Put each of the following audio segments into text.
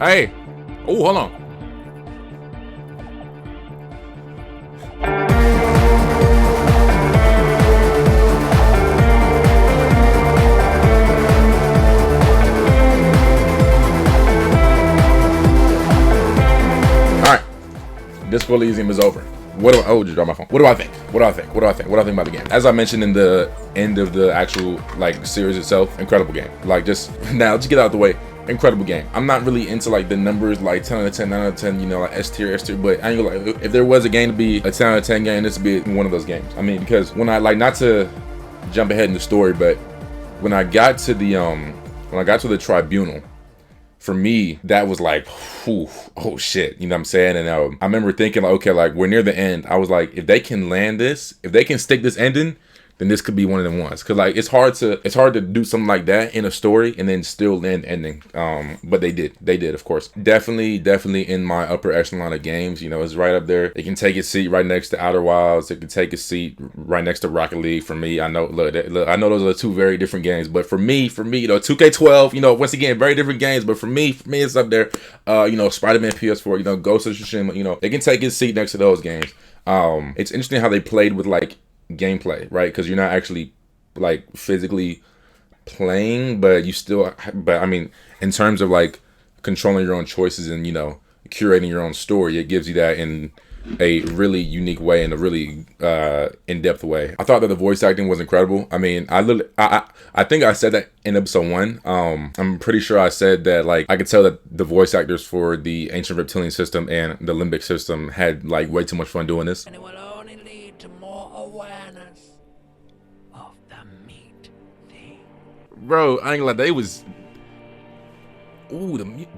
Hey. Oh, hold on. All right. Disco Elysium is over. What do I? Oh, just drop my phone. What do I think? What do I think? What do I think? What do I think about the game? As I mentioned in the end of the actual like series itself, incredible game. Like just now, just get out of the way. Incredible game. I'm not really into like the numbers like 10 out of 10, 9 out of 10, you know, like S tier, S tier. But I ain't gonna lie, if there was a game to be a 10 out of 10 game, this would be one of those games. I mean, because when I like not to jump ahead in the story, but when I got to the tribunal, for me, that was like, whew, oh shit, you know what I'm saying? And I remember thinking, like, okay, like we're near the end. I was like, if they can land this, if they can stick this ending, then this could be one of them ones. Cause like it's hard to do something like that in a story and then still land ending. But they did, of course. Definitely in my upper echelon of games. You know, it's right up there. It can take a seat right next to Outer Wilds. It can take a seat right next to Rocket League. For me, I know, look, I know those are two very different games, but for me, you know, 2K12, you know, once again, very different games, but for me, it's up there. You know, Spider-Man PS4, you know, Ghost of Tsushima, you know, they can take a seat next to those games. It's interesting how they played with like gameplay, right? Because you're not actually like physically playing, but I mean, in terms of like controlling your own choices and, you know, curating your own story, it gives you that in a really unique way, in a really in-depth way. I thought that the voice acting was incredible. I mean, I think I said that in episode 1. I'm pretty sure I said that like I could tell that the voice actors for the Ancient Reptilian system and the Limbic system had like way too much fun doing this. And it will only lead to more awareness of the meat thing. Bro, I ain't gonna lie, they was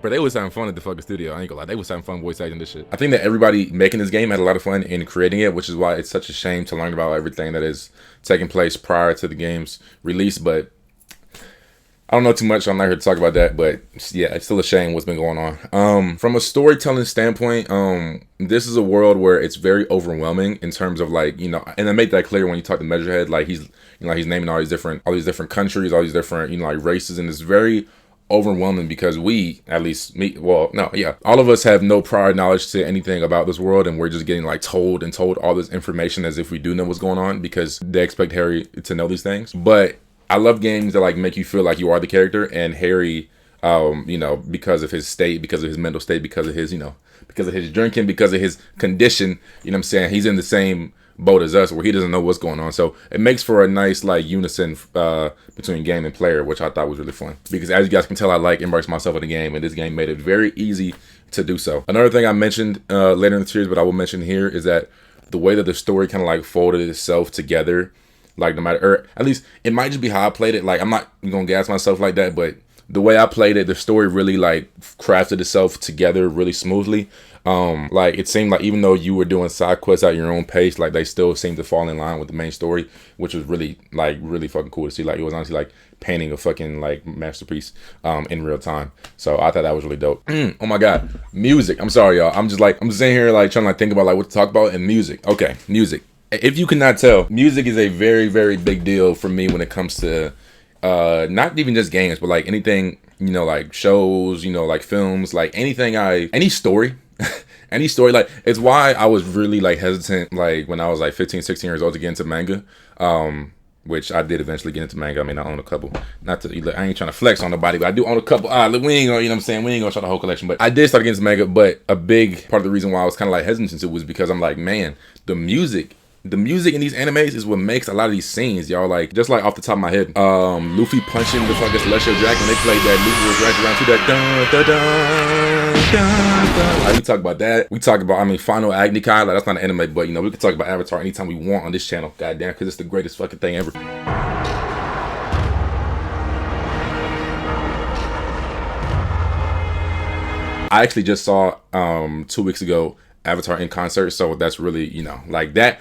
but they was having fun at the fucking studio. I ain't gonna lie, they was having fun voice acting this shit. I think that everybody making this game had a lot of fun in creating it, which is why it's such a shame to learn about everything that is taking place prior to the game's release. But I don't know too much, so I'm not here to talk about that, but yeah, it's still a shame what's been going on. From a storytelling standpoint, this is a world where it's very overwhelming in terms of like, you know, and I made that clear when you talk to Measurehead, like he's naming all these different countries, all these different, you know, like races, and it's very overwhelming because at least me, well, no, yeah, all of us have no prior knowledge to anything about this world, and we're just getting like told all this information as if we do know what's going on because they expect Harry to know these things. But I love games that like make you feel like you are the character, and Harry, you know, because of his state, because of his mental state, because of his, you know, because of his drinking, because of his condition, you know what I'm saying? He's in the same boat as us where he doesn't know what's going on. So it makes for a nice like unison between game and player, which I thought was really fun. Because as you guys can tell, I like immerse myself in the game, and this game made it very easy to do so. Another thing I mentioned later in the series, but I will mention here, is that the way that the story kind of like folded itself together, like no matter, or at least it might just be how I played it. Like I'm not gonna gas myself like that, but the way I played it, the story really like crafted itself together really smoothly. Like it seemed like even though you were doing side quests at your own pace, like they still seemed to fall in line with the main story, which was really fucking cool to see. Like it was honestly like painting a fucking like masterpiece in real time. So I thought that was really dope. Oh my god, music. I'm sorry, y'all. I'm just sitting here like trying to like think about like what to talk about, and music. Okay, music. If you cannot tell, music is a very, very big deal for me when it comes to not even just games, but like anything, you know, like shows, you know, like films, like any story. Any story. Like it's why I was really like hesitant like when I was like 15, 16 years old to get into manga. Which I did eventually get into manga. I mean, I own a couple. Not to, I ain't trying to flex on nobody, but I do own a couple. We ain't gonna, you know what I'm saying? We ain't gonna show the whole collection, but I did start getting into manga. But a big part of the reason why I was kind of like hesitant to it was because I'm like, man, the music in these animes is what makes a lot of these scenes, y'all. Like, just like off the top of my head, Luffy punching the fucking Celestial Dragon, when they played that Luffy was right around to that dun dun dun dun dun. Like, we talk about that. We talk about, I mean, Final Agni Kai. Like, that's not an anime, but you know, we can talk about Avatar anytime we want on this channel. Goddamn, because it's the greatest fucking thing ever. I actually just saw 2 weeks ago Avatar in concert, so that's really, you know, like that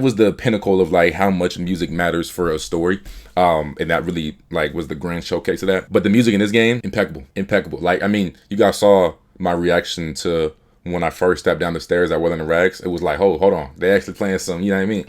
was the pinnacle of like how much music matters for a story, and that really like was the grand showcase of that. But the music in this game, impeccable. Like, I mean, you guys saw my reaction to when I first stepped down the stairs at Wuthering Rags. It was like, hold on, they actually playing some, you know what I mean?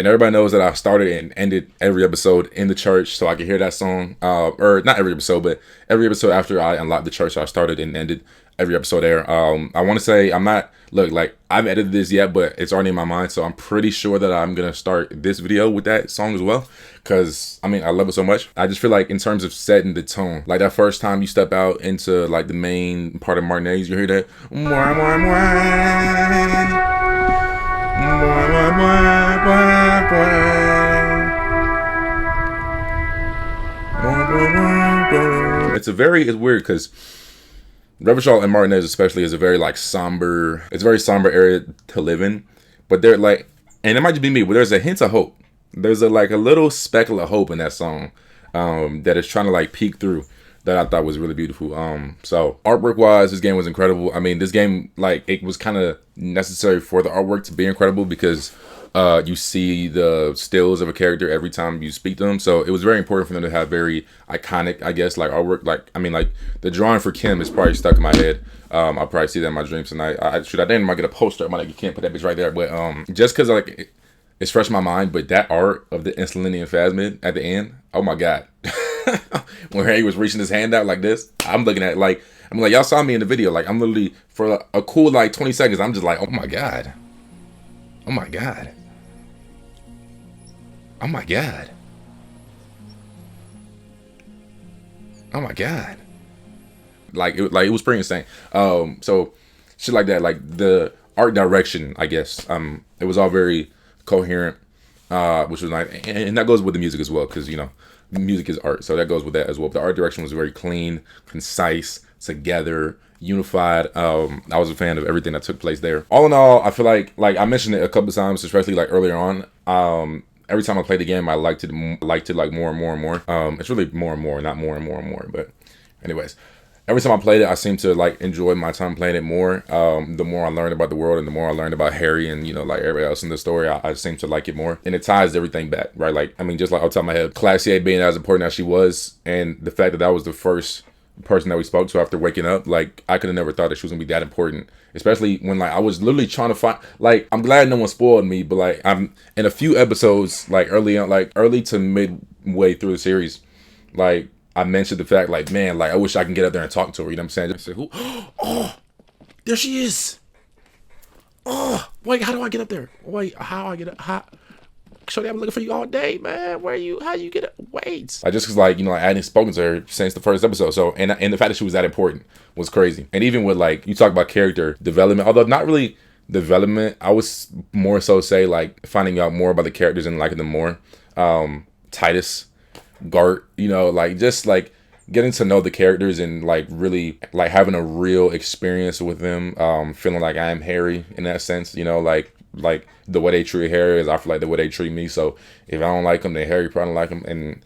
And everybody knows that I started and ended every episode in the church, so I could hear that song. Or not every episode, but every episode after I unlocked the church, I started and ended every episode there. I want to say I'm not, look, like I haven't edited this yet, but it's already in my mind, so I'm pretty sure that I'm gonna start this video with that song as well, because I mean I love it so much. I just feel like in terms of setting the tone, like that first time you step out into like the main part of Martinez, you hear that it's weird because Revachol and Martinez especially is a very like somber, it's a very somber area to live in. But they're like, and it might just be me, but there's a hint of hope. There's a little speckle of hope in that song that is trying to like peek through, that I thought was really beautiful. So artwork wise, this game was incredible. I mean, this game, like, it was kind of necessary for the artwork to be incredible because you see the stills of a character every time you speak to them. So it was very important for them to have very iconic, I guess, like artwork. Like, I mean, like the drawing for Kim is probably stuck in my head. I'll probably see that in my dreams tonight. I didn't might get a poster. I'm like, you can't put that bitch right there. But just because like it's fresh in my mind. But that art of the Insulinian Phasmid at the end, oh my god. When Harry was reaching his hand out like this, I'm looking at it like, I'm like, y'all saw me in the video. Like, I'm literally, for a cool like 20 seconds, I'm just like, oh my god. Oh my god. Oh my god. Oh my god. Like it was pretty insane. So shit like that, like the art direction, I guess. It was all very coherent, which was nice, and that goes with the music as well, because you know, music is art, so that goes with that as well. But the art direction was very clean, concise, together, unified. I was a fan of everything that took place there. All in all, I feel like I mentioned it a couple of times, especially like earlier on. Every time I played the game, I liked it like more and more and more. It's really more and more, not more and more and more. But anyways, every time I played it, I seemed to like enjoy my time playing it more. The more I learned about the world and the more I learned about Harry and, you know, like everybody else in the story, I seem to like it more. And it ties everything back, right? Like, I mean, just like off the top of my head, Classier being as important as she was, and the fact that that was the first person that we spoke to after waking up, like, I could have never thought that she was gonna be that important, especially when like I was literally trying to find, like, I'm glad no one spoiled me, but like I'm in a few episodes, like early on, like early to midway through the series, like I mentioned the fact, like, man, like I wish I can get up there and talk to her, you know what I'm saying? Just say, who? Oh, there she is. Oh, wait, how do I get up there? Wait, how I get up? How? Shorty, I've been looking for you all day, man. Where are you? How you get up? Wait. Like, just cause like, you know, I hadn't spoken to her since the first episode. So, and the fact that she was that important was crazy. And even with like, you talk about character development, although not really development, I would more so say like finding out more about the characters and liking them more. Titus, Gart, you know, like just like getting to know the characters and like really like having a real experience with them. Feeling like I am Harry in that sense, you know, like the way they treat Harry is I feel like the way they treat me. So if I don't like him, then Harry probably like him, and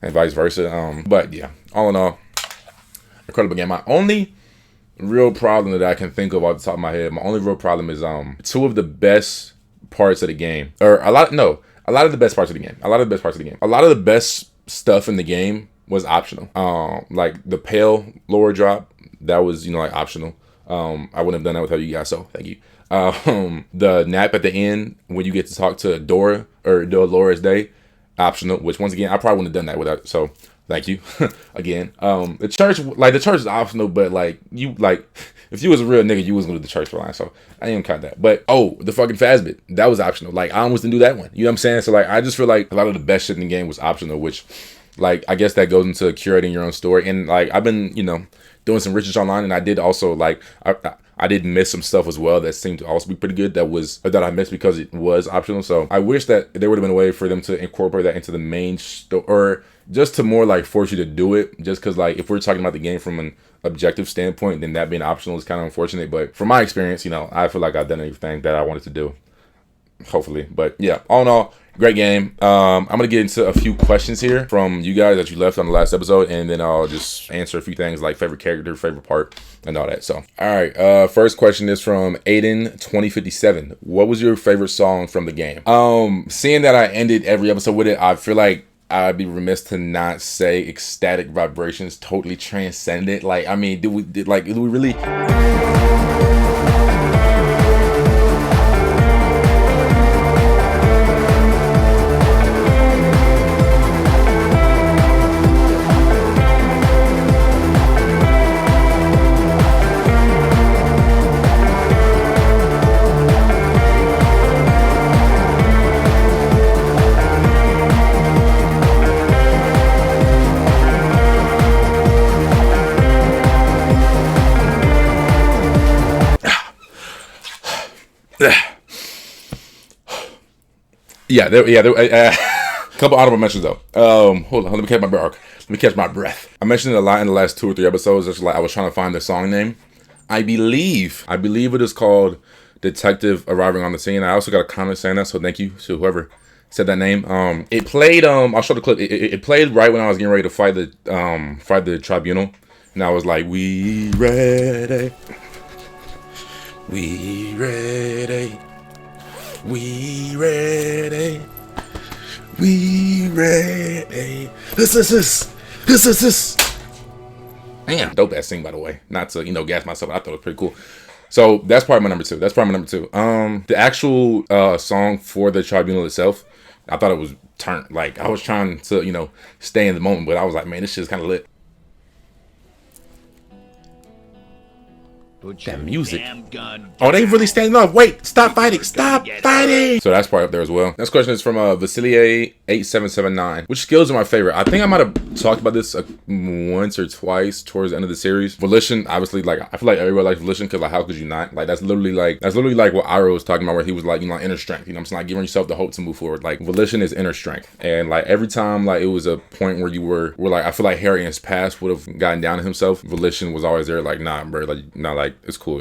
vice versa. But yeah, all in all, incredible game. My only real problem that I can think of off the top of my head, my only real problem is two of the best parts of the game, or a lot of the best parts of the game. A lot of the best stuff in the game was optional. Like the pale lower drop, that was, you know, like optional. I wouldn't have done that without you guys, so thank you. The nap at the end when you get to talk to Dora or Dolores Day, optional, which once again I probably wouldn't have done that without, so thank you. Again, the church is optional, but like you, like if you was a real nigga, you was gonna do the church line, so I didn't count that. But the fucking Phasmid, that was optional. Like I almost didn't do that one, you know what I'm saying? So like I just feel like a lot of the best shit in the game was optional, which like I guess that goes into curating your own story. And like I've been, you know, doing some research online, and I did also like I did miss some stuff as well that seemed to also be pretty good that I missed because it was optional. So I wish that there would have been a way for them to incorporate that into the main story, or just to more like force you to do it. Just because like if we're talking about the game from an objective standpoint, then that being optional is kind of unfortunate. But from my experience, you know, I feel like I've done everything that I wanted to do, hopefully. But yeah, all in all, great game. I'm gonna get into a few questions here from you guys that you left on the last episode, and then I'll just answer a few things like favorite character, favorite part, and all that. So, all right. First question is from Aiden 2057. What was your favorite song from the game? Seeing that I ended every episode with it, I feel like I'd be remiss to not say Ecstatic Vibrations totally transcended. Like, I mean, did we really? Yeah, a couple honorable mentions though. Hold on, let me catch my breath. Let me catch my breath. I mentioned it a lot in the last 2 or 3 episodes. Just like I was trying to find the song name. I believe it is called Detective Arriving on the Scene. I also got a comment saying that, so thank you to whoever said that name. It played. I'll show the clip. It played right when I was getting ready to fight the tribunal, and I was like, "We ready? We ready? We ready? We ready? This. Damn, dope ass scene, by the way. Not to, gas myself. I thought it was pretty cool. So that's probably my number two. The actual song for the tribunal itself, I thought it was turned. Like, I was trying to, stay in the moment, but I was like, man, this shit's kind of lit. That music. Oh, they really standing up. Wait, stop fighting. Stop fighting. So that's probably up there as well. Next question is from Vasilier8779. Which skills are my favorite? I think I might have talked about this once or twice towards the end of the series. Volition, obviously, like, I feel like everybody likes Volition because, like, how could you not? Like, that's literally like what Iroh was talking about, where he was like, inner strength. You know what I'm saying? Like, giving yourself the hope to move forward. Like, Volition is inner strength. And, like, every time, like, it was a point where you were like, I feel like Harry in his past would have gotten down to himself. Volition was always there, like, nah, bro, like, nah, like, it's cool.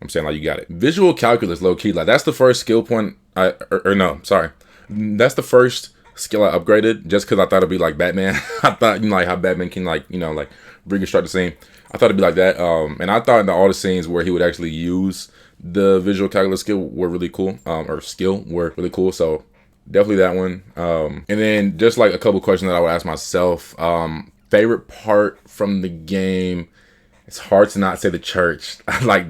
I'm saying, like, you got it. Visual calculus, low key, like, that's the first skill point. That's the first skill I upgraded just because I thought it'd be like Batman. I thought, like, how Batman can, like, like reconstruct the scene. I thought it'd be like that. And I thought that all the scenes where he would actually use the visual calculus skill were really cool. Were really cool. So definitely that one. And then just like a couple questions that I would ask myself. Favorite part from the game. It's hard to not say the church. like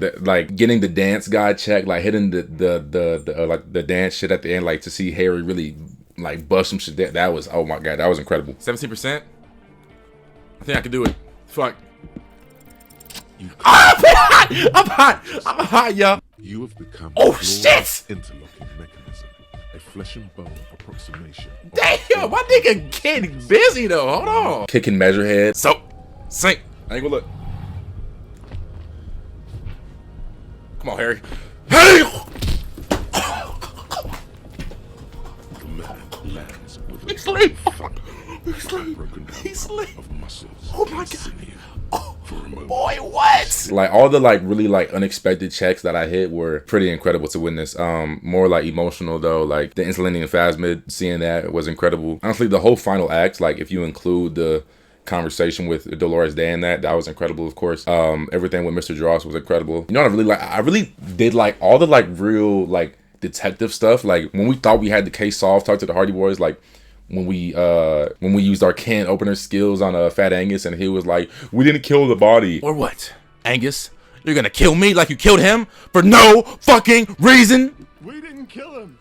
getting the dance guy check, like hitting the dance shit at the end, like to see Harry really like bust some shit. That was, oh my god, that was incredible. 17%. I think I can do it. Fuck. I'm hot, y'all. You have become shit! Interlocking mechanism, a flesh and bone approximation. Damn, my nigga getting busy though. Hold on. Kicking Measurehead. So, sink. I ain't gonna look. Come on, Harry. Hey! The man lands with He's asleep. He's asleep. Of muscles. Oh my god. For a moment. Boy, what? Like, all the like really like unexpected checks that I hit were pretty incredible to witness. More like emotional though. Like the Insulinian Phasmid, seeing that was incredible. Honestly, the whole final act, like if you include the conversation with Dolores Day and that was incredible, of course. Everything with Mr. Dross was incredible. You know what I really like? I really did like all the like real like detective stuff. Like when we thought we had the case solved, talk to the Hardy Boys, like when we used our can opener skills on Fat Angus and he was like, we didn't kill the body. Or what? Angus, you're gonna kill me like you killed him for no fucking reason? We didn't kill him.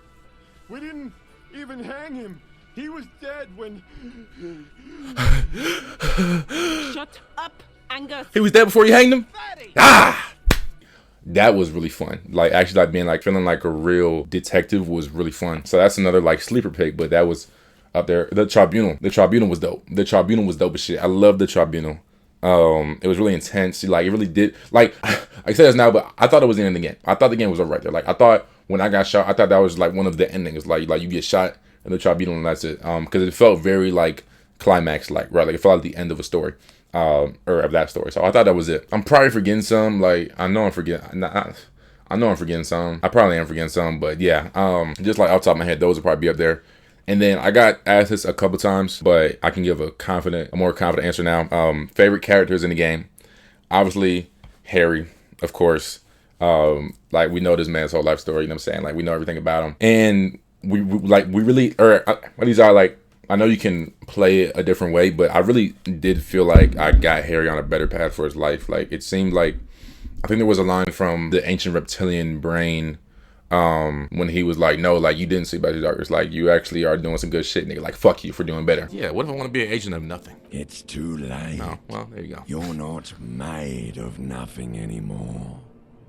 We didn't even hang him. He was dead when... Shut up, Angus. He was dead before you hanged him? Ah! That was really fun. Like, actually, like, being, like, feeling like a real detective was really fun. So that's another, like, sleeper pick, but that was up there. The Tribunal was dope. The Tribunal was dope as shit. I love the Tribunal. It was really intense. Like, it really did, like, I say this now, but I thought it was the end of the game. I thought the game was over right there. Like, I thought when I got shot, I thought that was, like, one of the endings. Like you get shot in the Tribunal and that's it. Because it felt very, like, climax, like, right? Like, it felt like the end of a story. Or of that story. So I thought that was it. I'm probably forgetting some. Like, I know I'm forgetting some. I probably am forgetting some, but yeah. Just like off the top of my head, those will probably be up there. And then I got asked this a couple times, but I can give a more confident answer now. Favorite characters in the game, obviously Harry, of course. Like, we know this man's whole life story. You know what I'm saying? Like, we know everything about him, and we really, these are like. I know you can play it a different way, but I really did feel like I got Harry on a better path for his life. Like, it seemed like, I think there was a line from the ancient reptilian brain when he was like, no, like, you didn't see better darkness. Like, you actually are doing some good shit, nigga. Like, fuck you for doing better. Yeah, what if I want to be an agent of nothing? It's too late. Oh, well, there you go. You're not made of nothing anymore.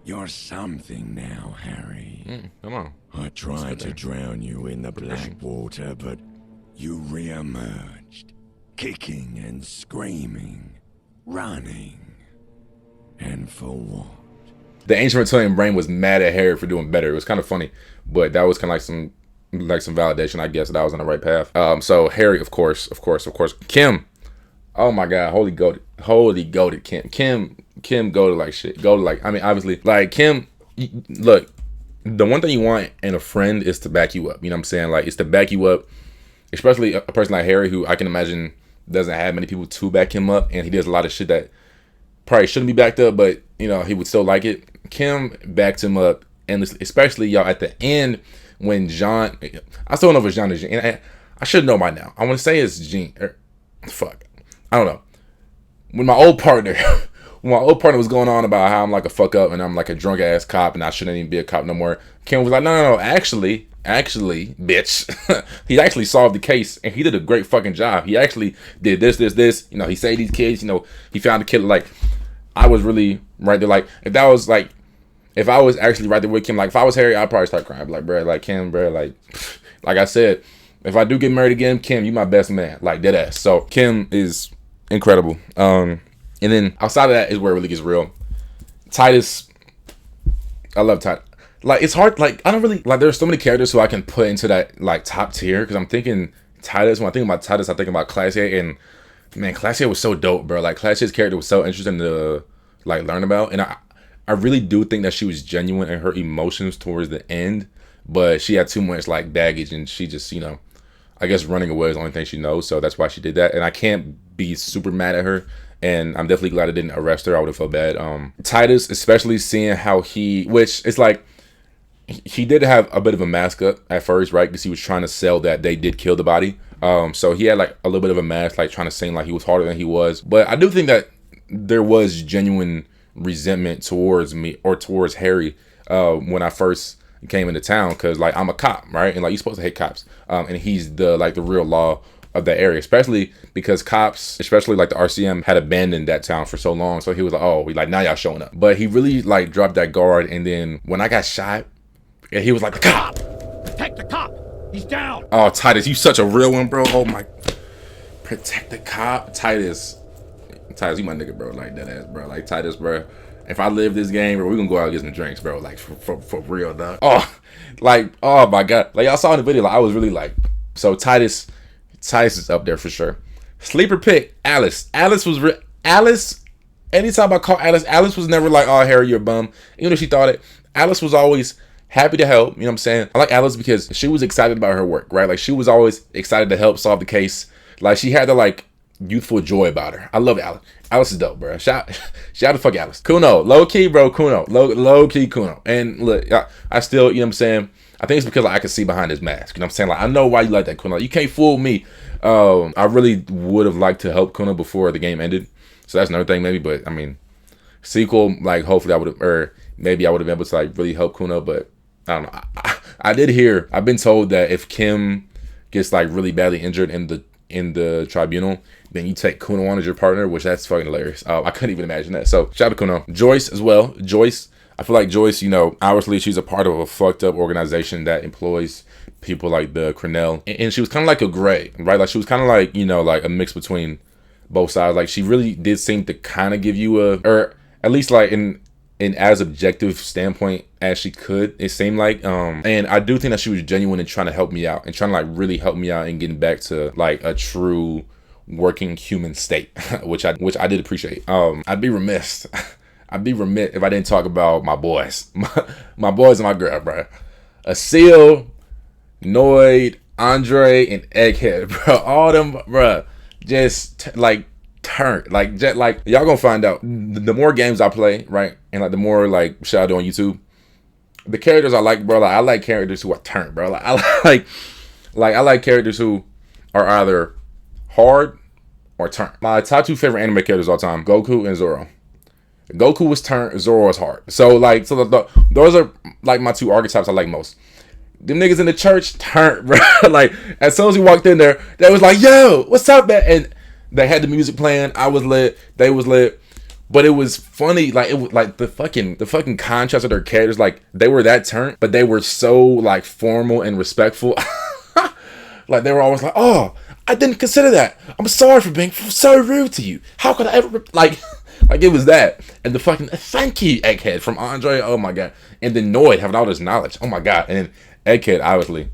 You're something now, Harry. Come on. I tried to drown you in the black water, but you re-emerged, kicking and screaming, running. And for what? the ancient reptilian brain was mad at Harry for doing better. It was kind of funny, but that was kind of like some validation, I guess, that I was on the right path. So Harry, of course. Kim, oh my God, holy goated Kim go to like shit. Go to like, I mean, obviously, like Kim, look, the one thing you want in a friend is to back you up. You know what I'm saying? Like, it's to back you up, especially a person like Harry, who I can imagine doesn't have many people to back him up, and he does a lot of shit that probably shouldn't be backed up, but you know, he would still like it. Kim backed him up, and especially y'all at the end when John, I still don't know if it's John or Jean, and I should know by now. I want to say it's Jean. Fuck, I don't know. When my old partner was going on about how I'm like a fuck up and I'm like a drunk ass cop and I shouldn't even be a cop no more, Kim was like, no, actually, bitch, he actually solved the case and he did a great fucking job. He actually did this. You know, he saved these kids. You know, he found the killer. Like, I was really right there. Like, if I was actually right there with Kim, like if I was Harry, I'd probably start crying. Like, bro, like Kim, bro, like I said, if I do get married again, Kim, you my best man. Like, dead ass. So Kim is incredible. And then outside of that is where it really gets real. Titus, I love Titus. Like, it's hard. Like, I don't really like. There's so many characters who I can put into that like top tier because I'm thinking Titus. When I think about Titus, I think about Classier, and man, Classier was so dope, bro. Like, Classier's character was so interesting to like learn about, and I really do think that she was genuine in her emotions towards the end, but she had too much like baggage, and she just, you know, I guess running away is the only thing she knows, so that's why she did that, and I can't be super mad at her. And I'm definitely glad I didn't arrest her. I would have felt bad. Titus, especially seeing how which it's like, he did have a bit of a mask up at first, right? Because he was trying to sell that they did kill the body. So he had like a little bit of a mask, like trying to seem like he was harder than he was. But I do think that there was genuine resentment towards me or towards Harry when I first came into town, because like I'm a cop, right? And like you're supposed to hate cops. And he's the real law of that area, especially because cops, especially like the RCM, had abandoned that town for so long. So he was like, oh, now y'all showing up. But he really like dropped that guard. And then when I got shot, and he was like, the cop, Protect the cop. He's down. oh, Titus, you such a real one, bro. Oh my, protect the cop. Titus, you my nigga, bro. Like, that ass, bro. Like, Titus, bro. If I live this game, bro, we gonna go out and get some drinks, bro. Like, for real, dog. Oh, like, oh my God. Like, y'all saw in the video, like, I was really like, so Titus is up there for sure. Sleeper pick, Alice. Alice, anytime I call Alice was never like, oh, Harry, you're a bum. Even if she thought it, Alice was always happy to help. You know what I'm saying? I like Alice because she was excited about her work, right? Like, she was always excited to help solve the case. Like, she had the like youthful joy about her. I love Alice. Alice is dope, bro. Shout the fuck Alice. Kuno, low key, bro. Kuno, low key Kuno. And look, I still, you know what I'm saying? I think it's because like, I can see behind his mask. You know what I'm saying? Like, I know why you like that, Kuno. Like, you can't fool me. I really would have liked to help Kuno before the game ended. So that's another thing, maybe. But I mean, sequel, like, hopefully I would have, or maybe I would have been able to like really help Kuno. But I don't know. I've been told that if Kim gets like really badly injured in the tribunal, then you take Kuno on as your partner, which that's fucking hilarious. I couldn't even imagine that. So shout out to Kuno. Joyce as well. Joyce, I feel like Joyce, you know, obviously she's a part of a fucked up organization that employs people like the Crenell. And she was kind of like a gray, right? Like, she was kind of like, you know, like a mix between both sides. Like, she really did seem to kind of give you or at least like in as objective standpoint as she could, it seemed like. And I do think that she was genuine in trying to help me out and trying to like really help me out in getting back to like a true working human state, which I did appreciate. I'd be remiss if I didn't talk about my boys, my boys and my girl, bro. Asil, Noid, Andre, and Egghead, bro. All them, bro, just like turn, like y'all gonna find out. The more games I play, right, and like the more like shit I do on YouTube, the characters I like, bro. Like, I like characters who are turned, bro. Like, I like characters who are either hard or turned. My top two favorite anime characters of all time: Goku and Zoro. Goku was turned, Zoro was hard. So those are like my two archetypes I like most. Them niggas in the church turned, bro. Like, as soon as we walked in there, they was like, yo, what's up, man? And they had the music playing. I was lit. They was lit. But it was funny. Like, it was like the fucking contrast of their characters. Like, they were that turned, but they were so like formal and respectful. Like, they were always like, oh, I didn't consider that. I'm sorry for being so rude to you. How could I ever, like, Like it was that. And the fucking thank you, Egghead from Andre. Oh my god. And then Noid having all this knowledge. Oh my god. And then Egghead, obviously.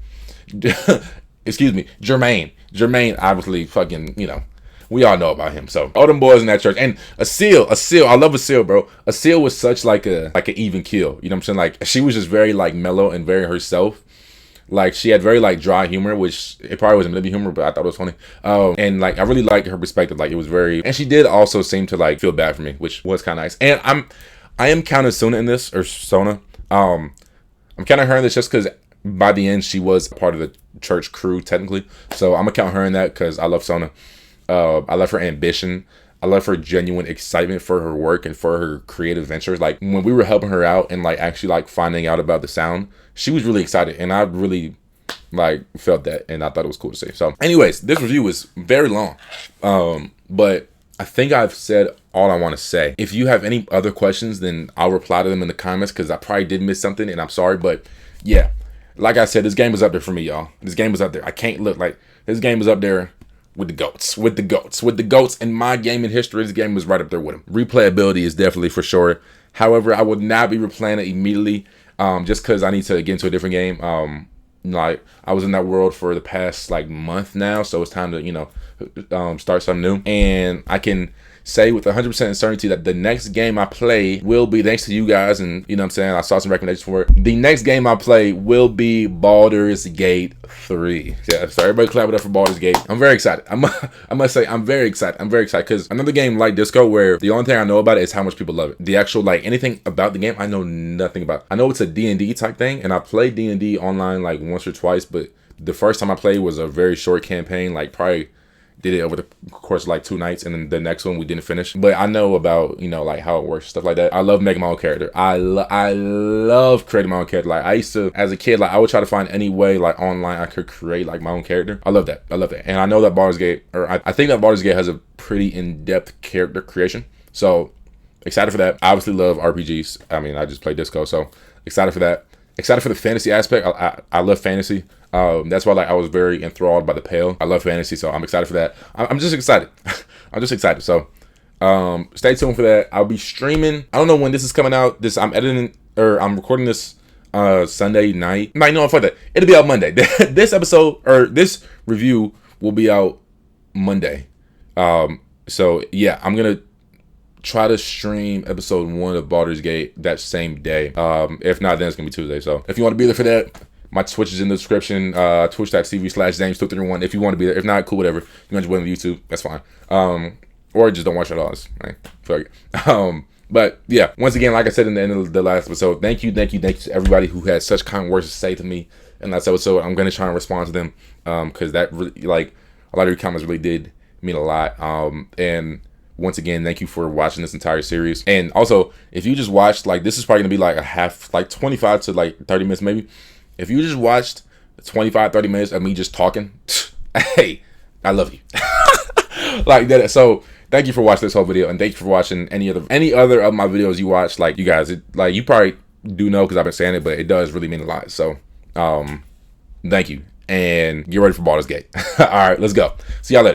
Excuse me, Jermaine. Jermaine, obviously, fucking, you know, we all know about him. So all them boys in that church, and a seal. I love a seal, bro. A seal was such like an even kill. You know what I'm saying? Like she was just very like mellow and very herself. Like she had very like dry humor, which it probably wasn't really humor, but I thought it was funny. And like I really liked her perspective. Like it was very, and she did also seem to like feel bad for me, which was kind of nice. And I am counting Sona in this, or Sona. I'm kind of her in this just because by the end she was a part of the church crew technically. So I'm gonna count her in that because I love Sona. I love her ambition. I love her genuine excitement for her work and for her creative ventures. Like when we were helping her out and like actually like finding out about the sound, she was really excited, and I really like felt that, and I thought it was cool to see. So anyways, this review was very long, but I think I've said all I want to say. If you have any other questions, then I'll reply to them in the comments because I probably did miss something, and I'm sorry. But yeah, like I said, this game was up there for me, y'all. This game was up there. I can't look like this game was up there with the goats in my gaming history. This game was right up there with them. Replayability is definitely for sure. However, I would not be replaying it immediately, just because I need to get into a different game. Like I was in that world for the past like month now, so it's time to, you know, start something new. And I can say with 100% certainty that the next game I play will be, thanks to you guys, and you know what I'm saying, I saw some recommendations for it. The next game I play will be Baldur's Gate 3. Yeah, so everybody clap it up for Baldur's Gate. I'm very excited. I must say I'm very excited. I'm very excited because another game like Disco where the only thing I know about it is how much people love it. The actual like anything about the game I know nothing about. I know it's a D&D type thing, and I played D&D online like once or twice, but the first time I played was a very short campaign, like probably did it over the course of like 2 nights, and then the next one we didn't finish. But I know about, you know, like how it works, stuff like that. I love making my own character. I love creating my own character. Like I used to, as a kid, like I would try to find any way like online I could create like my own character. I love that. And I know that Baldur's Gate, or I think that Baldur's Gate has a pretty in-depth character creation. So excited for that. I obviously love RPGs. I mean, I just play Disco, so excited for that. Excited for the fantasy aspect. I love fantasy. That's why like I was very enthralled by the Pale. I love fantasy, so I'm excited for that. I'm just excited. I'm just excited. So stay tuned for that. I'll be streaming. I don't know when this is coming out. I'm editing, or I'm recording this Sunday night. No, fuck that. It'll be out Monday. This episode, or this review, will be out Monday. So yeah, I'm gonna try to stream episode 1 of Baldur's Gate that same day. If not, then it's gonna be Tuesday. So if you want to be there for that, my Twitch is in the description. Twitch.tv/James231 if you want to be there. If not, cool, whatever. You want to join on YouTube, that's fine. Or just don't watch it at all. Right? Fuck it. But yeah, once again, like I said in the end of the last episode, thank you to everybody who had such kind words to say to me in last episode. I'm gonna try and respond to them, because that really, like, a lot of your comments really did mean a lot. And once again, thank you for watching this entire series. And also, if you just watched, like, this is probably gonna be like a half, like 25 to like 30 minutes maybe. If you just watched 25-30 minutes of me just talking, hey, I love you. Like that. So thank you for watching this whole video, and thank you for watching any other of my videos you watch. Like, you guys, like, you probably do know because I've been saying it, but it does really mean a lot. So thank you, and get ready for Baldur's Gate. All right, let's go. See y'all later.